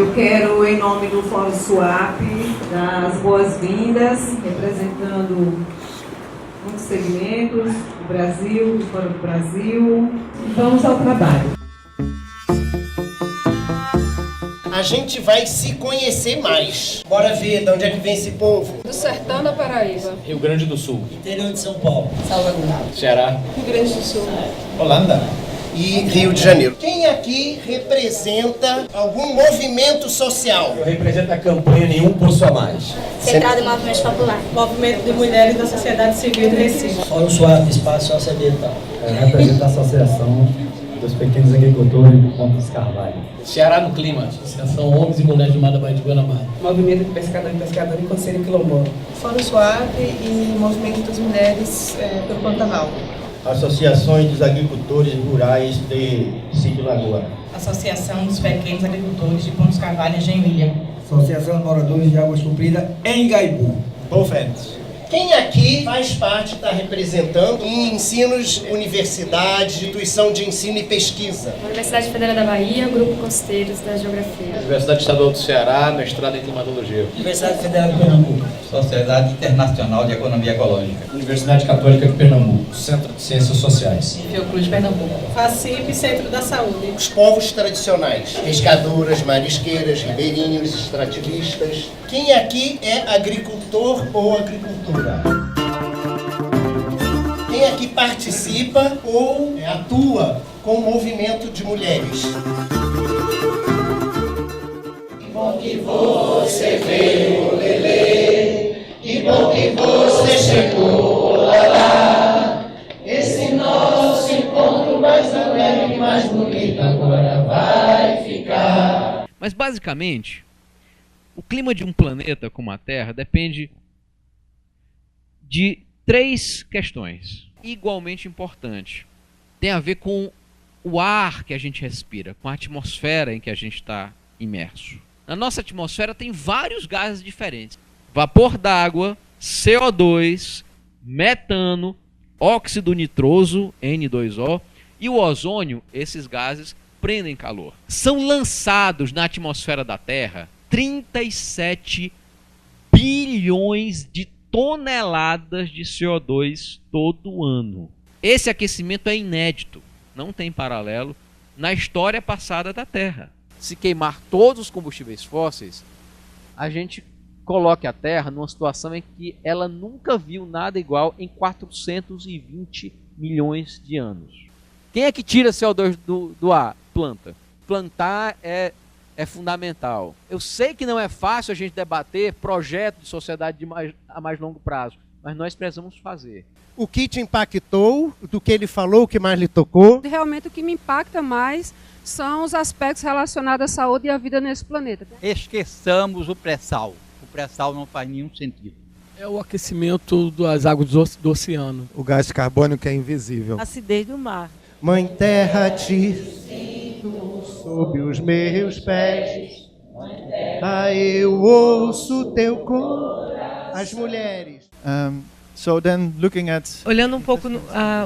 Eu quero, em nome do Fórum SWAP, dar as boas-vindas, representando muitos segmentos do Brasil, do Fórum do Brasil. Vamos ao trabalho. A gente vai se conhecer mais. Bora ver de onde é que vem esse povo. Do sertão da Paraíba. Rio Grande do Sul. Interior de São Paulo. Salvador. Ceará. Rio Grande do Sul. Holanda. E Rio de Janeiro. Quem aqui representa algum movimento social? Eu represento a campanha Nenhum Poço a Mais. Central de Movimentos Populares. Movimento de Mulheres da Sociedade Civil do Recife. Fórum SWAP, Espaço Socioambiental. Representa a Associação dos Pequenos Agricultores de Pontes Carvalho. Ceará no Clima. Associação Homens e Mulheres de Mata de Guanabara. Movimento de Pescador e Pescadora e Conselho Quilombola. Fórum SWAP e Movimento das Mulheres pelo Pantanal. Associações dos Agricultores Rurais de Sítio Lagoa. Associação dos Pequenos Agricultores de Pontes Carvalho e Genvilha. Associação de Moradores de Águas Compridas em Igaipu. Bofetes. Quem aqui faz parte, está representando em ensinos, universidade, instituição de ensino e pesquisa? Universidade Federal da Bahia, Grupo Costeiros da Geografia. Universidade Estadual do Ceará, mestrado em climatologia. Universidade Federal de Pernambuco. Sociedade Internacional de Economia Ecológica. Universidade Católica de Pernambuco. Centro de Ciências Sociais. Fiocruz de Pernambuco. FACIP, Centro da Saúde. Os povos tradicionais, pescadoras, marisqueiras, ribeirinhos, extrativistas. Quem aqui é agricultor ou agricultora? Quem aqui participa ou atua com o movimento de mulheres? Que bom que você veio, Lelê. Que bom que você chegou, lá. Esse nosso encontro mais alegre e mais bonito agora vai ficar. Mas basicamente, o clima de um planeta como a Terra depende de três questões igualmente importantes. Tem a ver com o ar que a gente respira, com a atmosfera em que a gente está imerso. Na nossa atmosfera tem vários gases diferentes. Vapor d'água, CO2, metano, óxido nitroso, N2O, e o ozônio. Esses gases prendem calor. São lançados na atmosfera da Terra 37 bilhões de toneladas de CO2 todo ano. Esse aquecimento é inédito, não tem paralelo na história passada da Terra. Se queimar todos os combustíveis fósseis, a gente coloca a Terra numa situação em que ela nunca viu nada igual em 420 milhões de anos. Quem é que tira CO2 do ar? Planta. Plantar é fundamental. Eu sei que não é fácil a gente debater projeto de sociedade a mais longo prazo, mas nós precisamos fazer. O que te impactou, do que ele falou, o que mais lhe tocou? Realmente o que me impacta mais são os aspectos relacionados à saúde e à vida nesse planeta. Esqueçamos o pré-sal. O pré-sal não faz nenhum sentido. É o aquecimento das águas do oceano. O gás carbônico é invisível. A acidez do mar. Mãe Terra, te sinto sob os meus pés. Eu ouço teu cor. As mulheres. Olhando um pouco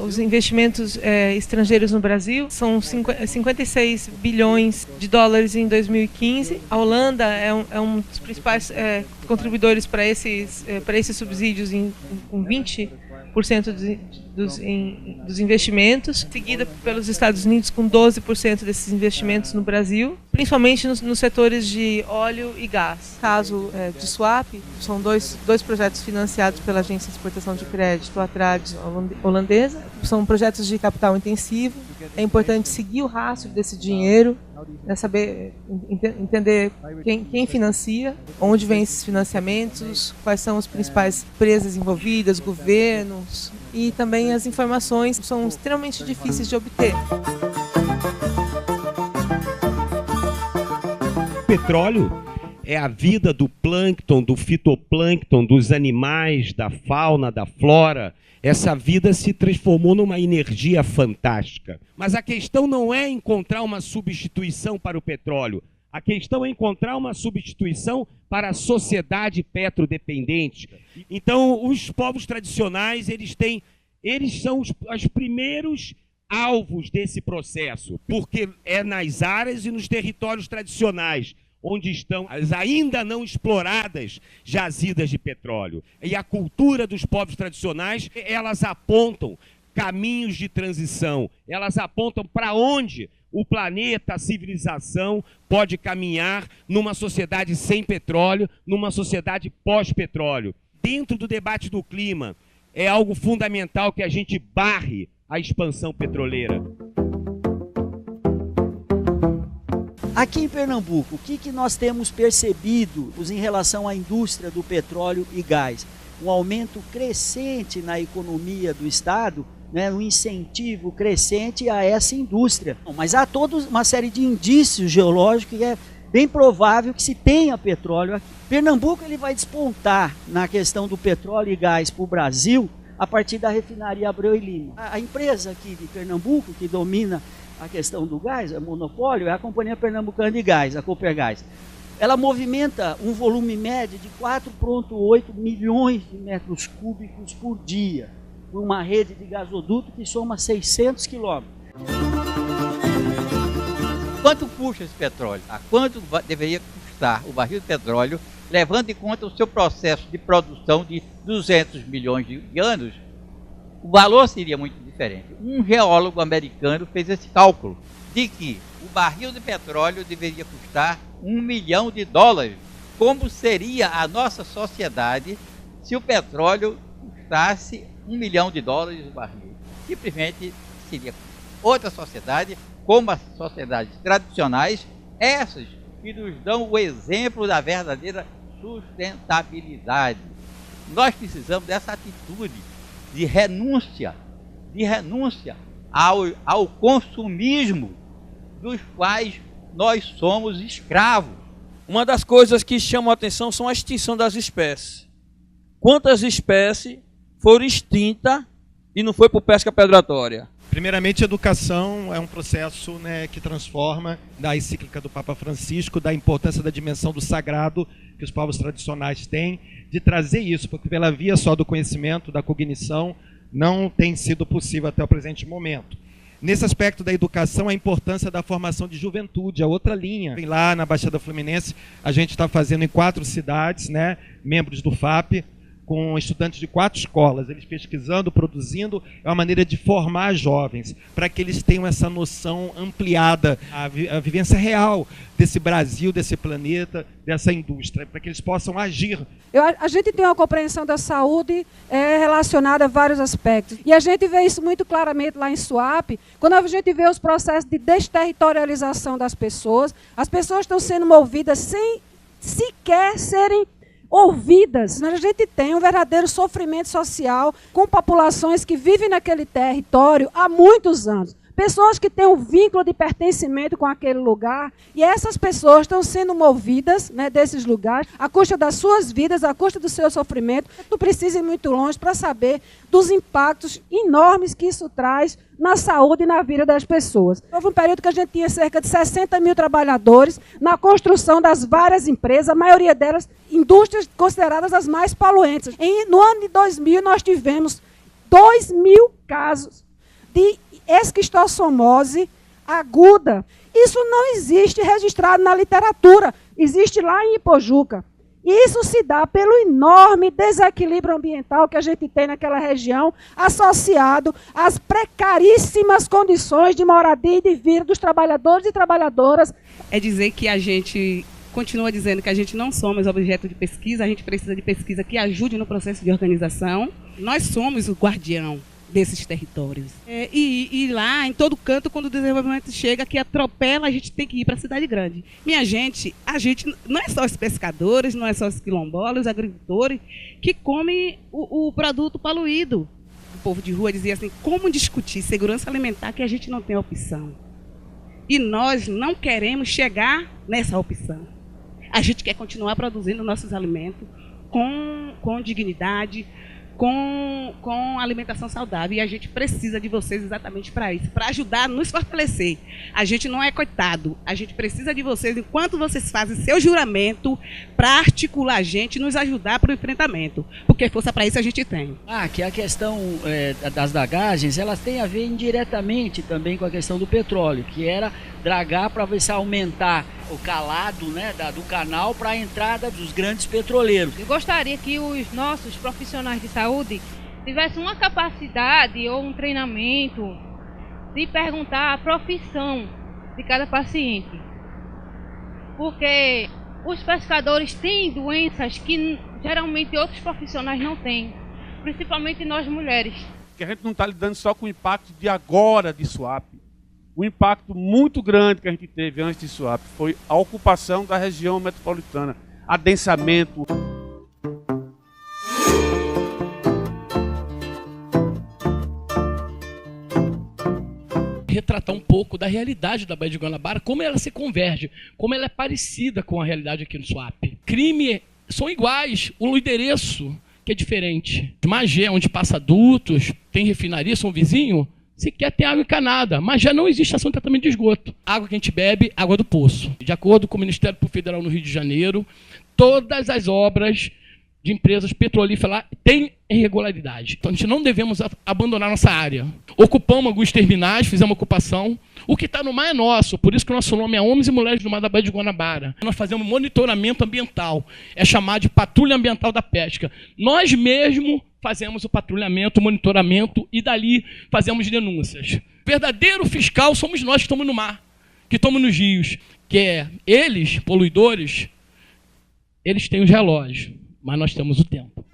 os investimentos estrangeiros no Brasil, são 56 bilhões de dólares em 2015. A Holanda é um dos principais contribuidores para esses subsídios com 20% dos investimentos, seguida pelos Estados Unidos com 12% desses investimentos no Brasil, principalmente nos setores de óleo e gás. Caso de swap, são dois projetos financiados pela Agência de Exportação de Crédito, a Trades holandesa. São projetos de capital intensivo. É importante seguir o rastro desse dinheiro, saber entender quem financia, onde vêm esses financiamentos, quais são as principais empresas envolvidas, governos, e também as informações são extremamente difíceis de obter. O petróleo é a vida do plâncton, do fitoplâncton, dos animais, da fauna, da flora. Essa vida se transformou numa energia fantástica. Mas a questão não é encontrar uma substituição para o petróleo. A questão é encontrar uma substituição para a sociedade petrodependente. Então, os povos tradicionais, eles são os primeiros alvos desse processo, porque é nas áreas e nos territórios tradicionais onde estão as ainda não exploradas jazidas de petróleo. E a cultura dos povos tradicionais, elas apontam caminhos de transição, elas apontam para onde o planeta, a civilização pode caminhar numa sociedade sem petróleo, numa sociedade pós-petróleo. Dentro do debate do clima, é algo fundamental que a gente barre a expansão petroleira. Aqui em Pernambuco, o que nós temos percebido em relação à indústria do petróleo e gás? Um aumento crescente na economia do Estado, né, um incentivo crescente a essa indústria. Mas há toda uma série de indícios geológicos que é bem provável que se tenha petróleo aqui. Pernambuco ele vai despontar na questão do petróleo e gás para o Brasil a partir da refinaria Abreu e Lima. A empresa aqui de Pernambuco que domina a questão do gás, o monopólio, é a Companhia Pernambucana de Gás, a Copergás. Ela movimenta um volume médio de 4,8 milhões de metros cúbicos por dia, por uma rede de gasoduto que soma 600 quilômetros. Quanto custa esse petróleo? A quanto deveria custar o barril de petróleo, levando em conta o seu processo de produção de 200 milhões de anos? O valor seria muito diferente. Um geólogo americano fez esse cálculo de que o barril de petróleo deveria custar $1 milhão. Como seria a nossa sociedade se o petróleo custasse $1 milhão o barril? Simplesmente seria outra sociedade, como as sociedades tradicionais, essas que nos dão o exemplo da verdadeira sustentabilidade. Nós precisamos dessa atitude de renúncia ao consumismo dos quais nós somos escravos. Uma das coisas que chamam a atenção são a extinção das espécies. Quantas espécies foram extintas e não foi por pesca predatória? Primeiramente, educação é um processo, né, que transforma, da encíclica do Papa Francisco, da importância da dimensão do sagrado que os povos tradicionais têm, de trazer isso, porque pela via só do conhecimento, da cognição, não tem sido possível até o presente momento. Nesse aspecto da educação, a importância da formação de juventude, a outra linha. Lá na Baixada Fluminense, a gente está fazendo em 4 cidades, né, membros do FAP, com estudantes de 4 escolas, eles pesquisando, produzindo, é uma maneira de formar jovens, para que eles tenham essa noção ampliada, a vivência real desse Brasil, desse planeta, dessa indústria, para que eles possam agir. A gente tem uma compreensão da saúde relacionada a vários aspectos, e a gente vê isso muito claramente lá em Suape, quando a gente vê os processos de desterritorialização das pessoas, as pessoas estão sendo movidas sem sequer serem ouvidas. A gente tem um verdadeiro sofrimento social com populações que vivem naquele território há muitos anos. Pessoas que têm um vínculo de pertencimento com aquele lugar, e essas pessoas estão sendo movidas, né, desses lugares, à custa das suas vidas, à custa do seu sofrimento. Não precisa ir muito longe para saber dos impactos enormes que isso traz na saúde e na vida das pessoas. Houve um período que a gente tinha cerca de 60 mil trabalhadores na construção das várias empresas, a maioria delas indústrias consideradas as mais poluentes. No ano de 2000, nós tivemos 2.000 casos de esquistossomose aguda. Isso não existe registrado na literatura, existe lá em Ipojuca. Isso se dá pelo enorme desequilíbrio ambiental que a gente tem naquela região, associado às precaríssimas condições de moradia e de vida dos trabalhadores e trabalhadoras. É dizer que a gente continua dizendo que a gente não somos objeto de pesquisa, a gente precisa de pesquisa que ajude no processo de organização. Nós somos o guardião desses territórios. E lá, em todo canto, quando o desenvolvimento chega, que atropela, a gente tem que ir para a cidade grande. Minha gente, a gente não é só os pescadores, não é só os quilombolas, os agricultores, que comem o produto poluído. O povo de rua dizia assim, como discutir segurança alimentar que a gente não tem opção? E nós não queremos chegar nessa opção. A gente quer continuar produzindo nossos alimentos com dignidade, com alimentação saudável. E a gente precisa de vocês exatamente para isso, para ajudar a nos fortalecer. A gente não é coitado, a gente precisa de vocês enquanto vocês fazem seu juramento para articular a gente e nos ajudar para o enfrentamento, porque força para isso a gente tem. Que a questão das dragagens, elas têm a ver indiretamente também com a questão do petróleo, que era dragar para ver se aumentar o calado, né, do canal para a entrada dos grandes petroleiros. Eu gostaria que os nossos profissionais de saúde tivessem uma capacidade ou um treinamento de perguntar a profissão de cada paciente. Porque os pescadores têm doenças que geralmente outros profissionais não têm, principalmente nós mulheres. Que a gente não está lidando só com o impacto de agora de Suape. O impacto muito grande que a gente teve antes de Suape foi a ocupação da região metropolitana, adensamento. Retratar um pouco da realidade da Baía de Guanabara, como ela se converge, como ela é parecida com a realidade aqui no Suape. Crime são iguais, o endereço que é diferente. Magé, onde passa adultos, tem refinaria, são vizinho, sequer tem água encanada, mas já não existe estação de tratamento de esgoto. Água que a gente bebe, água do poço. De acordo com o Ministério Público Federal no Rio de Janeiro, todas as obras de empresas petrolíferas lá têm irregularidade. Então a gente não devemos abandonar nossa área. Ocupamos alguns terminais, fizemos ocupação. O que está no mar é nosso, por isso que o nosso nome é Homens e Mulheres do Mar da Baía de Guanabara. Nós fazemos monitoramento ambiental, é chamado de patrulha ambiental da pesca. Nós mesmos fazemos o patrulhamento, o monitoramento e dali fazemos denúncias. Verdadeiro fiscal somos nós que estamos no mar, que estamos nos rios, que é eles, poluidores, eles têm os relógios, mas nós temos o tempo.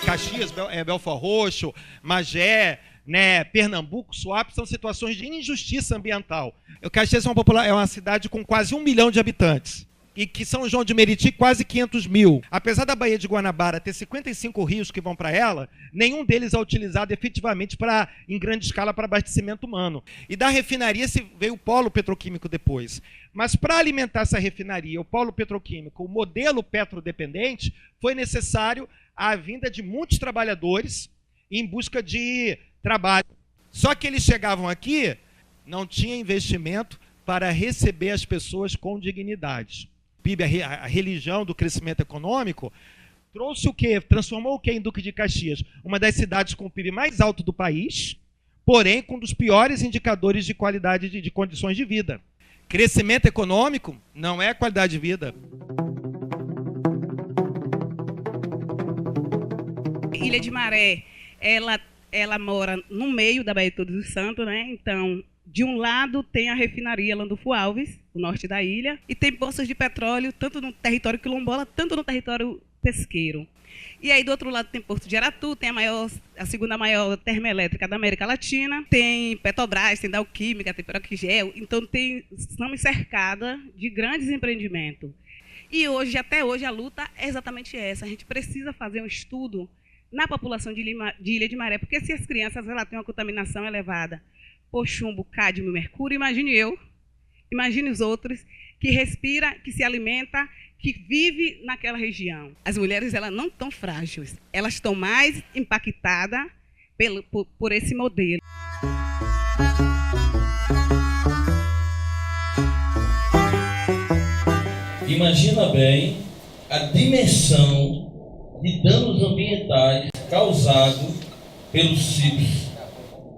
Caxias, Belford Roxo, Magé, né, Pernambuco, Suape são situações de injustiça ambiental. Caxias é uma cidade com quase 1 milhão de habitantes. E que São João de Meriti, quase 500 mil. Apesar da Baía de Guanabara ter 55 rios que vão para ela, nenhum deles é utilizado efetivamente em grande escala para abastecimento humano. E da refinaria veio o polo petroquímico depois. Mas para alimentar essa refinaria, o polo petroquímico, o modelo petrodependente, foi necessário a vinda de muitos trabalhadores em busca de trabalho. Só que eles chegavam aqui, não tinha investimento para receber as pessoas com dignidade. PIB, a religião do crescimento econômico, trouxe o quê? Transformou o quê em Duque de Caxias? Uma das cidades com o PIB mais alto do país, porém com um dos piores indicadores de qualidade de condições de vida. Crescimento econômico não é qualidade de vida. Ilha de Maré, ela mora no meio da Baía de Todos os Santos, né? Então, de um lado tem a refinaria Landulfo Alves, no norte da ilha, e tem poços de petróleo tanto no território quilombola, tanto no território pesqueiro. E aí do outro lado tem Porto de Aratu, tem a segunda maior termoelétrica da América Latina, tem Petrobras, tem Dalquímica, tem Peroquigel, então estamos cercadas de grandes empreendimentos. E hoje, até hoje, a luta é exatamente essa. A gente precisa fazer um estudo na população de Ilha de Maré, porque se as crianças têm uma contaminação elevada por chumbo, cádmio, mercúrio, imagine os outros que respira, que se alimenta, que vive naquela região. As mulheres não estão frágeis, elas estão mais impactadas por esse modelo. Imagina bem a dimensão de danos ambientais causados pelos CIPs,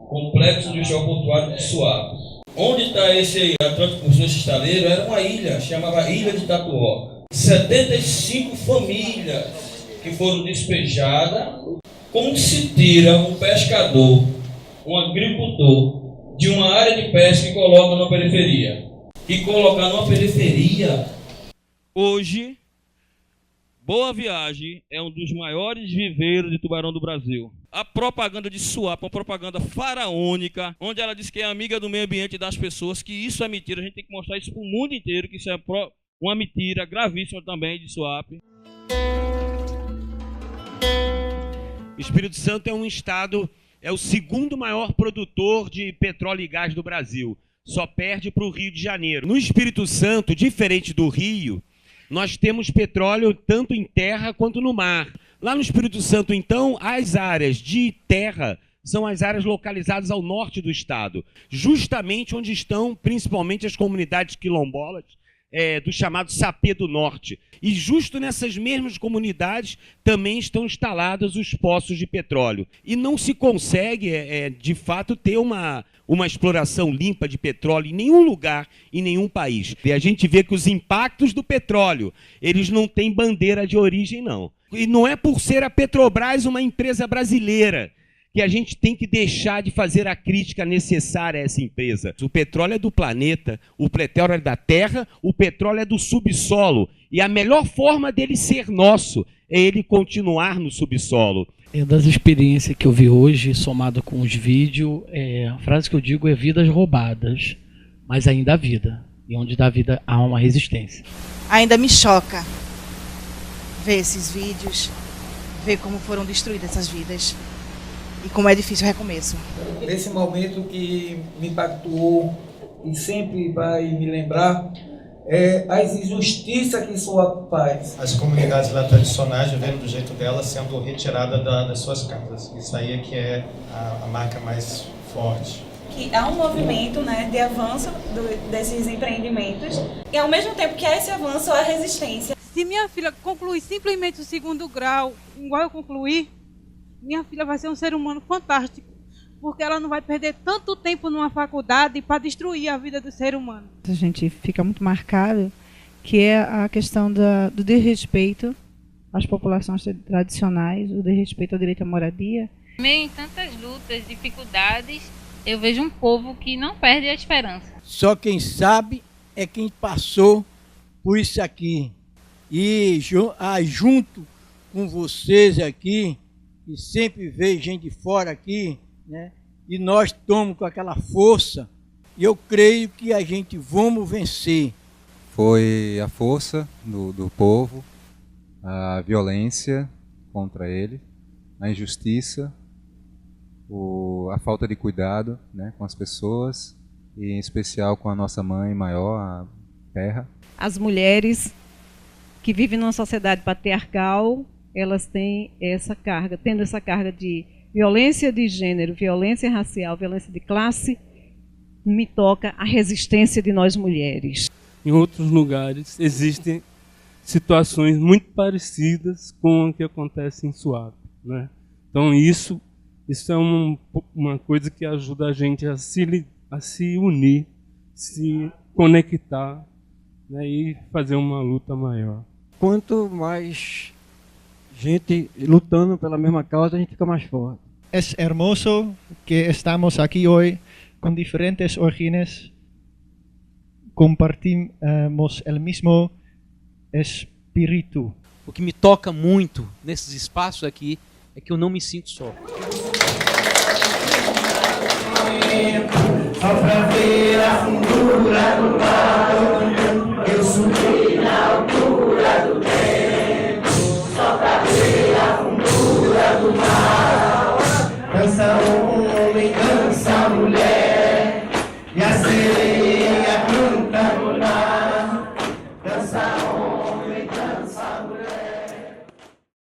Complexo do Geoportuário de Suape. Onde está esse Atlântico Sul, esse estaleiro, era uma ilha, chamava Ilha de Tatuó. 75 famílias que foram despejadas. Como se tira um pescador, um agricultor, de uma área de pesca e coloca numa periferia? E colocar numa periferia... Hoje, Boa Viagem é um dos maiores viveiros de tubarão do Brasil. A propaganda de Suape, uma propaganda faraônica, onde ela diz que é amiga do meio ambiente e das pessoas, que isso é mentira. A gente tem que mostrar isso para o mundo inteiro, que isso é uma mentira gravíssima também de Suape. O Espírito Santo é um estado, é o segundo maior produtor de petróleo e gás do Brasil. só perde para o Rio de Janeiro. No Espírito Santo, diferente do Rio, nós temos petróleo tanto em terra quanto no mar. Lá no Espírito Santo, então, as áreas de terra são as áreas localizadas ao norte do estado, justamente onde estão principalmente as comunidades quilombolas do chamado Sapê do Norte. E justo nessas mesmas comunidades também estão instalados os poços de petróleo. E não se consegue, de fato, ter uma exploração limpa de petróleo em nenhum lugar, em nenhum país. E a gente vê que os impactos do petróleo, eles não têm bandeira de origem, não. E não é por ser a Petrobras uma empresa brasileira que a gente tem que deixar de fazer a crítica necessária a essa empresa. O petróleo é do planeta, o petróleo é da terra, o petróleo é do subsolo. E a melhor forma dele ser nosso é ele continuar no subsolo. Das experiências que eu vi hoje, somado com os vídeos, a frase que eu digo é vidas roubadas, mas ainda há vida. E onde dá vida há uma resistência. Ainda me choca ver esses vídeos, ver como foram destruídas essas vidas. E como é difícil o recomeço. Nesse momento que me impactou e sempre vai me lembrar é as injustiças que Suape faz. As comunidades lá tradicionais, vivendo do jeito delas, sendo retiradas das suas casas. Isso aí é que é a marca mais forte. Que há um movimento, né, de avanço desses empreendimentos e ao mesmo tempo que há esse avanço, há resistência. Se minha filha concluir simplesmente o 2º grau, igual eu concluí, minha filha vai ser um ser humano fantástico, porque ela não vai perder tanto tempo numa faculdade para destruir a vida do ser humano. A gente fica muito marcado, que é a questão do desrespeito às populações tradicionais, o desrespeito ao direito à moradia. Meio em tantas lutas, dificuldades, eu vejo um povo que não perde a esperança. Só quem sabe é quem passou por isso aqui. E junto com vocês aqui, e sempre vejo gente de fora aqui, né? E nós estamos com aquela força, e eu creio que a gente vamos vencer. Foi a força do povo, a violência contra ele, a injustiça, a falta de cuidado, né, com as pessoas, e em especial com a nossa mãe maior, a terra. As mulheres que vivem numa sociedade patriarcal, elas têm essa carga, tendo essa carga de violência de gênero, violência racial, violência de classe, me toca a resistência de nós mulheres. Em outros lugares existem situações muito parecidas com o que acontece em Suape, né? Então isso é uma coisa que ajuda a gente a se unir, se conectar, né, e fazer uma luta maior. Quanto mais gente lutando pela mesma causa, a gente fica mais forte. É hermoso que estamos aqui hoje com diferentes origens, compartimos o mesmo espírito. O que me toca muito nesses espaços aqui é que eu não me sinto só. Só pra ver a fundura do mar.